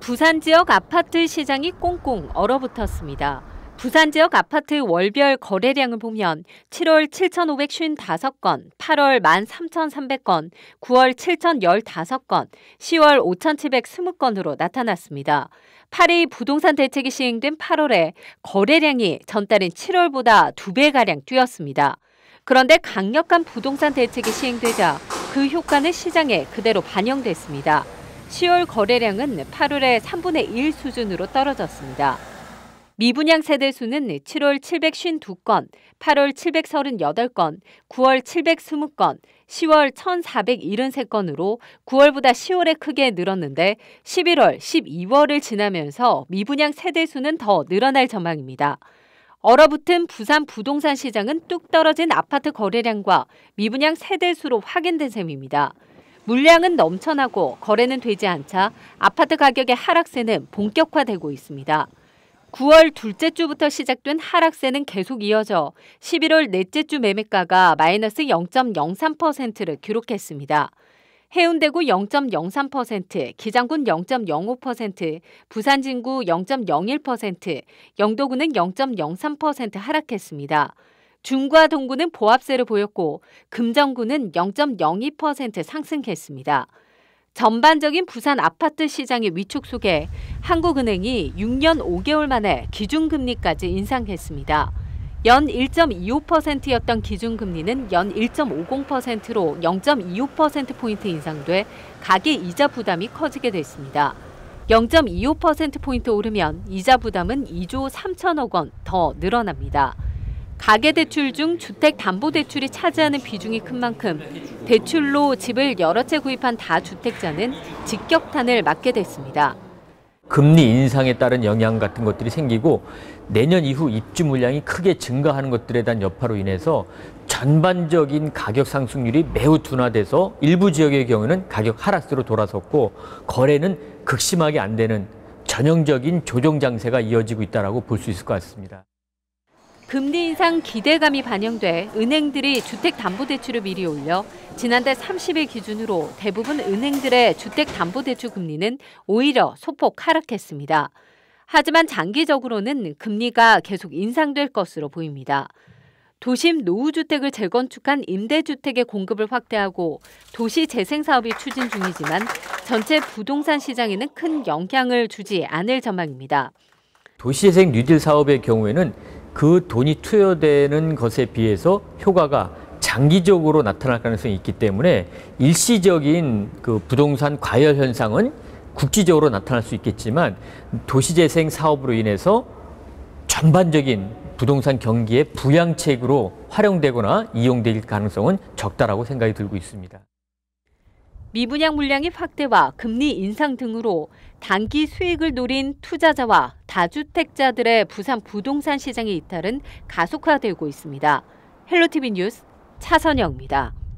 부산 지역 아파트 시장이 꽁꽁 얼어붙었습니다. 부산 지역 아파트 월별 거래량을 보면 7월 7,555건, 8월 13,300건, 9월 7,015건, 10월 5,720건으로 나타났습니다. 8일 부동산 대책이 시행된 8월에 거래량이 전달인 7월보다 2배가량 뛰었습니다. 그런데 강력한 부동산 대책이 시행되자 그 효과는 시장에 그대로 반영됐습니다. 10월 거래량은 8월의 3분의 1 수준으로 떨어졌습니다. 미분양 세대수는 7월 752건, 8월 738건, 9월 720건, 10월 1473건으로 9월보다 10월에 크게 늘었는데 11월, 12월을 지나면서 미분양 세대수는 더 늘어날 전망입니다. 얼어붙은 부산 부동산 시장은 뚝 떨어진 아파트 거래량과 미분양 세대수로 확인된 셈입니다. 물량은 넘쳐나고 거래는 되지 않자 아파트 가격의 하락세는 본격화되고 있습니다. 9월 둘째 주부터 시작된 하락세는 계속 이어져 11월 넷째 주 매매가가 마이너스 0.03%를 기록했습니다. 해운대구 0.03%, 기장군 0.05%, 부산 진구 0.01%, 영도구는 0.03% 하락했습니다. 중구와 동구는 보합세를 보였고 금정구는 0.02% 상승했습니다. 전반적인 부산 아파트 시장의 위축 속에 한국은행이 6년 5개월 만에 기준금리까지 인상했습니다. 연 1.25%였던 기준금리는 연 1.50%로 0.25%포인트 인상돼 가계 이자 부담이 커지게 됐습니다. 0.25%포인트 오르면 이자 부담은 2조 3천억 원 더 늘어납니다. 가계대출 중 주택담보대출이 차지하는 비중이 큰 만큼 대출로 집을 여러 채 구입한 다주택자는 직격탄을 맞게 됐습니다. 금리 인상에 따른 영향 같은 것들이 생기고 내년 이후 입주 물량이 크게 증가하는 것들에 대한 여파로 인해서 전반적인 가격 상승률이 매우 둔화돼서 일부 지역의 경우는 가격 하락세로 돌아섰고 거래는 극심하게 안 되는 전형적인 조정 장세가 이어지고 있다고 볼 수 있을 것 같습니다. 금리 인상 기대감이 반영돼 은행들이 주택담보대출을 미리 올려 지난달 30일 기준으로 대부분 은행들의 주택담보대출 금리는 오히려 소폭 하락했습니다. 하지만 장기적으로는 금리가 계속 인상될 것으로 보입니다. 도심 노후주택을 재건축한 임대주택의 공급을 확대하고 도시재생사업이 추진 중이지만 전체 부동산 시장에는 큰 영향을 주지 않을 전망입니다. 도시재생 뉴딜 사업의 경우에는 그 돈이 투여되는 것에 비해서 효과가 장기적으로 나타날 가능성이 있기 때문에 일시적인 그 부동산 과열 현상은 국지적으로 나타날 수 있겠지만 도시재생 사업으로 인해서 전반적인 부동산 경기의 부양책으로 활용되거나 이용될 가능성은 적다라고 생각이 들고 있습니다. 미분양 물량의 확대와 금리 인상 등으로 단기 수익을 노린 투자자와 다주택자들의 부산 부동산 시장의 이탈은 가속화되고 있습니다. 헬로티비 뉴스 차선영입니다.